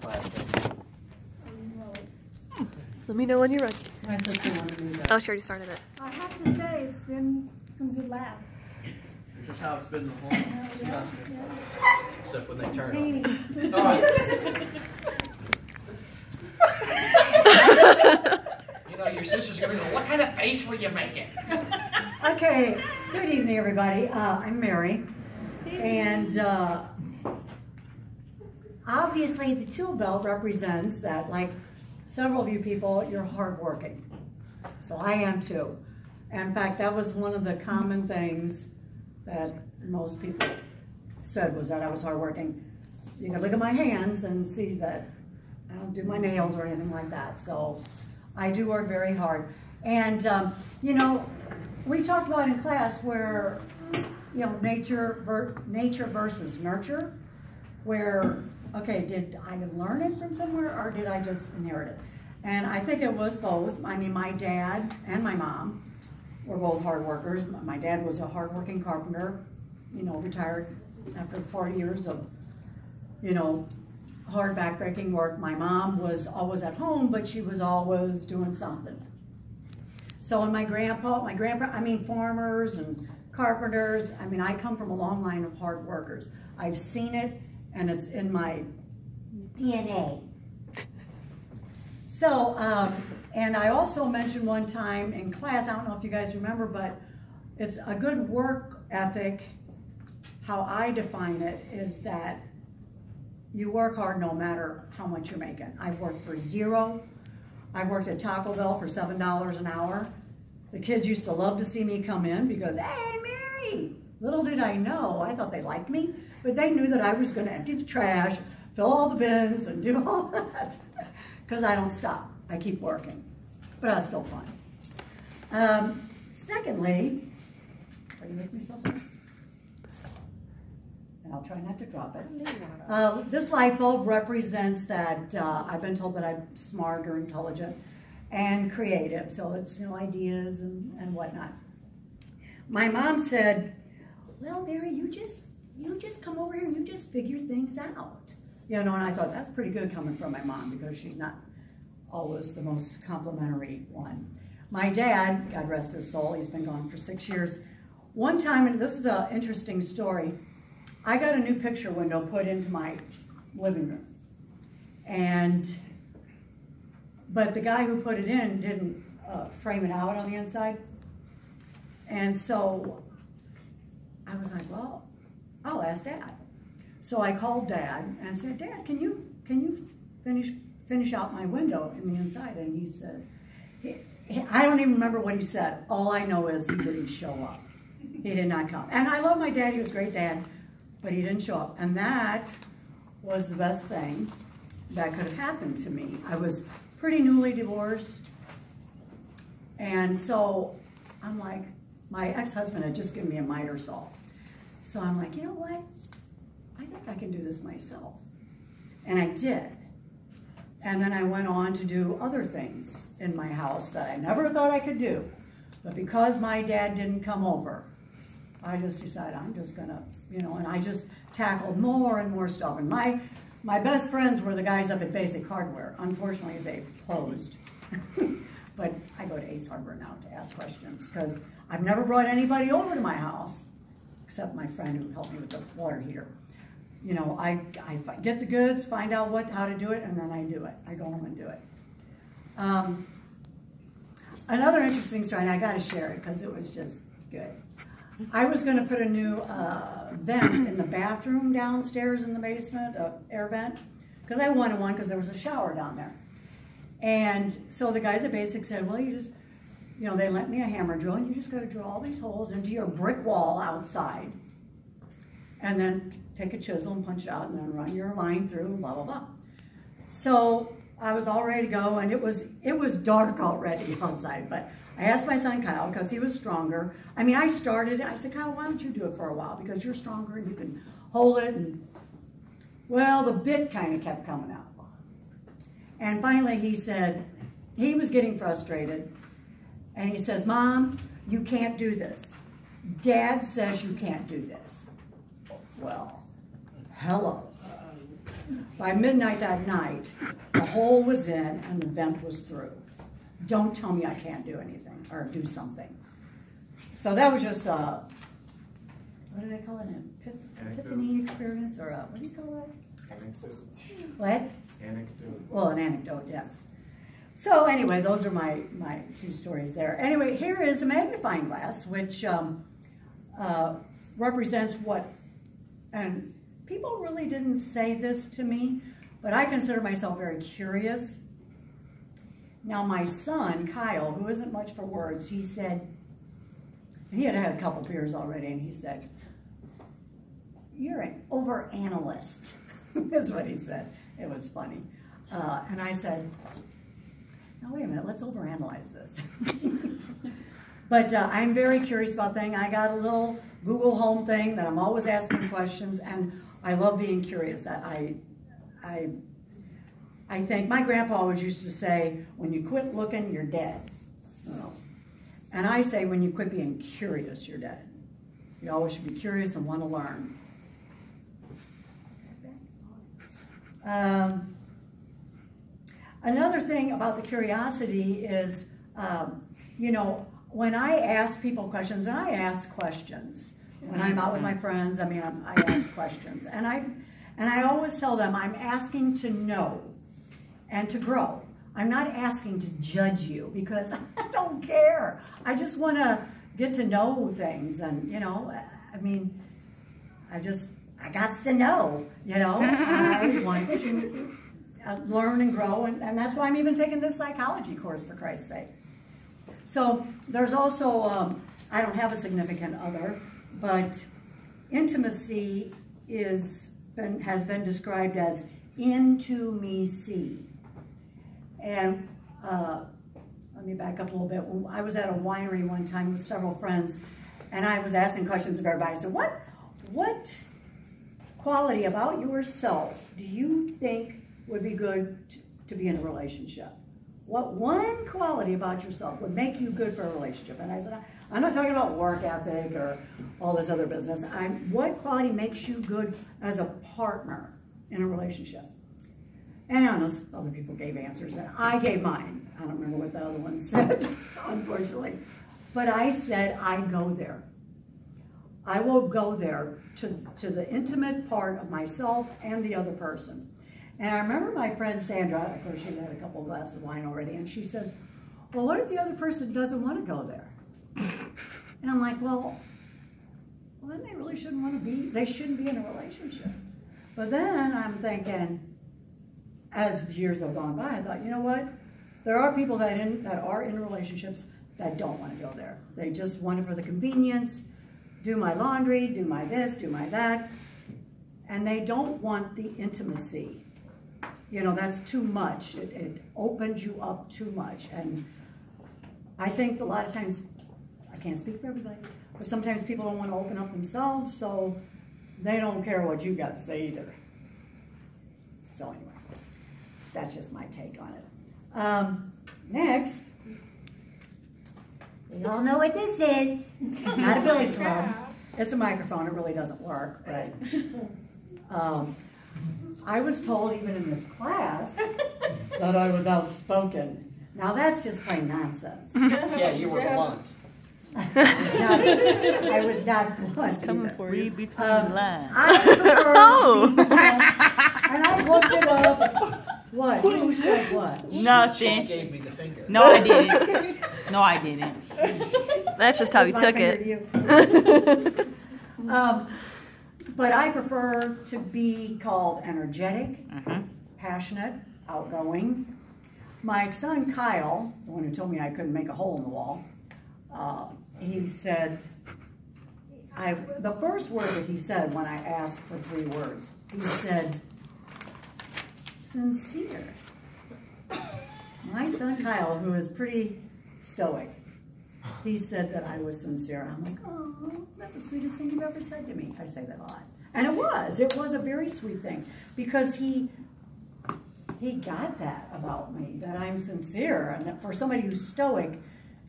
class. Let me know when you're ready. My sister wanted to do that. Oh, she already started it. I have to say, it's been some good laughs. Just how it's been the whole Yeah, semester. yeah. Except when they turn on. Entertaining. All right. You know, your sister's going to go, what kind of face were you making? Okay, good evening, everybody. I'm Mary, and obviously the tool belt represents that, like several of you people, you're hardworking. So I am too. In fact, that was one of the common things that most people said, was that I was hardworking. You can look at my hands and see that I don't do my nails or anything like that. So I do work very hard. And, you know, we talked about in class where, you know, nature versus nurture, where, okay, did I learn it from somewhere or did I just inherit it? And I think it was both. I mean, my dad and my mom were both hard workers. My dad was a hard-working carpenter, you know, retired after 40 years of, you know, hard back-breaking work. My mom was always at home, but she was always doing something. So, and my grandpa, I mean, farmers and carpenters, I mean, I come from a long line of hard workers. I've seen it, and it's in my DNA. So, and I also mentioned one time in class, I don't know if you guys remember, but it's a good work ethic. How I define it is that you work hard no matter how much you're making. I've worked for zero. I worked at Taco Bell for $7 an hour. The kids used to love to see me come in because, hey, Mary! Little did I know, I thought they liked me, but they knew that I was going to empty the trash, fill all the bins, and do all that. Because I don't stop. I keep working. But that's still fun. Secondly, are you with me something? And I'll try not to drop it. This light bulb represents that I've been told that I'm smart or intelligent and creative. So it's, you know, ideas and whatnot. My mom said, well, Mary, you just come over here and you just figure things out. You know, and I thought that's pretty good coming from my mom because she's not always the most complimentary one. My dad, God rest his soul, he's been gone for 6 years. One time, and this is an interesting story, I got a new picture window put into my living room. But the guy who put it in didn't frame it out on the inside. And so I was like, well, I'll ask Dad. So I called Dad and said, Dad, can you finish out my window in the inside? And he said, I don't even remember what he said. All I know is he didn't show up. He did not come. And I love my dad, he was a great dad, but he didn't show up. And that was the best thing that could have happened to me. I was pretty newly divorced. And so I'm like, my ex-husband had just given me a miter saw. So I'm like, you know what? I think I can do this myself. And I did. And then I went on to do other things in my house that I never thought I could do. But because my dad didn't come over, I just decided I'm just gonna, you know, and I just tackled more and more stuff. And my best friends were the guys up at Basic Hardware. Unfortunately, they closed. But I go to Ace Hardware now to ask questions because I've never brought anybody over to my house except my friend who helped me with the water heater. You know, I get the goods, find out how to do it, and then I do it. I go home and do it. Another interesting story, and I got to share it because it was just good. I was going to put a new vent in the bathroom downstairs in the basement, an air vent, because I wanted one because there was a shower down there. And so the guys at Basic said, well, you just, you know, they lent me a hammer drill, and you just got to drill all these holes into your brick wall outside, and then take a chisel and punch it out, and then run your line through, blah, blah, blah. So I was all ready to go, and it was dark already outside, but I asked my son Kyle, because he was stronger. I mean, I started it. I said, Kyle, why don't you do it for a while? Because you're stronger and you can hold it. And well, the bit kind of kept coming out. And finally he said, he was getting frustrated. And he says, Mom, you can't do this. Dad says you can't do this. Well, hello. By midnight that night, the hole was in and the vent was through. Don't tell me I can't do anything or do something. So that was just a, what do they call it, an epiphany experience, or a, what do you call that? Anecdote. What? Anecdote. Well, an anecdote, yes. So anyway, those are my two stories there. Anyway, here is a magnifying glass, which represents what, and people really didn't say this to me, but I consider myself very curious. Now my son, Kyle, who isn't much for words, he said, and he had had a couple beers already, and he said, "You're an over-analyst," is what he said. It was funny. And I said, "Now wait a minute, let's overanalyze this." But I'm very curious about things. I got a little Google Home thing that I'm always asking questions, and I love being curious. That I think my grandpa always used to say, "When you quit looking, you're dead." You know? And I say, when you quit being curious, you're dead. You always should be curious and want to learn. Another thing about the curiosity is, you know, when I ask people questions, and I ask questions when I'm out with my friends, I mean, I ask questions. And I always tell them I'm asking to know and to grow. I'm not asking to judge you, because I don't care. I just want to get to know things, and, you know, I mean, I got to know, you know. I want to learn and grow, and that's why I'm even taking this psychology course, for Christ's sake. So there's also, I don't have a significant other, but intimacy has been described as into me see. And let me back up a little bit. I was at a winery one time with several friends, and I was asking questions of everybody. I said, what quality about yourself do you think would be good to be in a relationship? What one quality about yourself would make you good for a relationship? And I said, I'm not talking about work ethic or all this other business. What quality makes you good as a partner in a relationship? And I know other people gave answers, and I gave mine. I don't remember what the other one said, unfortunately. But I said, I go there. I will go there to the intimate part of myself and the other person. And I remember my friend Sandra, of course she had a couple of glasses of wine already, and she says, well, what if the other person doesn't want to go there? And I'm like, well, then they really shouldn't want to be, they shouldn't be in a relationship. But then I'm thinking, as the years have gone by, I thought, you know what? There are people that are in relationships that don't want to go there. They just want it for the convenience, do my laundry, do my this, do my that, and they don't want the intimacy. You know, that's too much. It opens you up too much. And I think a lot of times, I can't speak for everybody, but sometimes people don't want to open up themselves, so they don't care what you got to say either. So anyway, that's just my take on it. Next, we all know what this is. It's not a billy club. It's a microphone. It really doesn't work, but I was told even in this class that I was outspoken. Now that's just plain nonsense. Yeah, you were blunt. I was not blunt. Coming either. for you. Read between the lines. I prefer to be blunt, and I looked it up. What? Who said what? She Nothing. gave me the finger. No, I didn't. No, I didn't. That's just how he Here's my took finger it. to you. But I prefer to be called energetic, passionate, outgoing. My son Kyle, the one who told me I couldn't make a hole in the wall, he said, the first word that he said when I asked for 3 words, he said, sincere. My son Kyle, who is pretty stoic, he said that I was sincere. I'm like, oh, that's the sweetest thing you've ever said to me. I say that a lot. And it was a very sweet thing, because he got that about me, that I'm sincere, and that for somebody who's stoic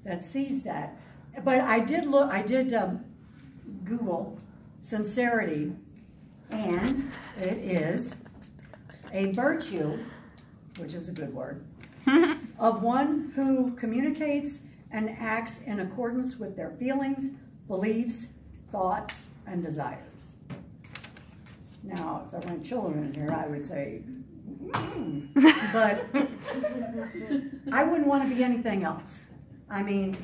that sees that. But I did Google sincerity, and it is a virtue, which is a good word, of one who communicates and acts in accordance with their feelings, beliefs, thoughts, and desires. Now, if there weren't children in here, I would say, but I wouldn't want to be anything else. I mean,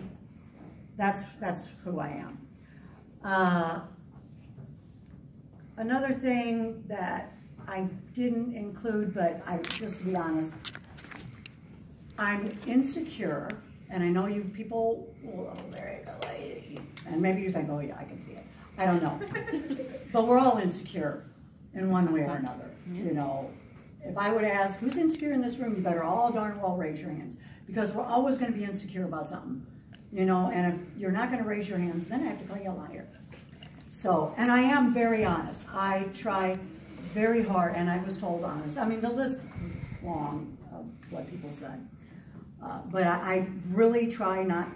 that's who I am. Another thing that I didn't include, but just to be honest, I'm insecure, and I know you people, oh, there you go, and maybe you think, oh yeah, I can see it. I don't know. But we're all insecure in one way or another. You know, if I would ask, who's insecure in this room, you better all darn well raise your hands, because we're always going to be insecure about something. You know, and if you're not going to raise your hands, then I have to call you a liar. So, and I am very honest. I try very hard, and I was told honest. I mean, the list was long of what people said. But I really try not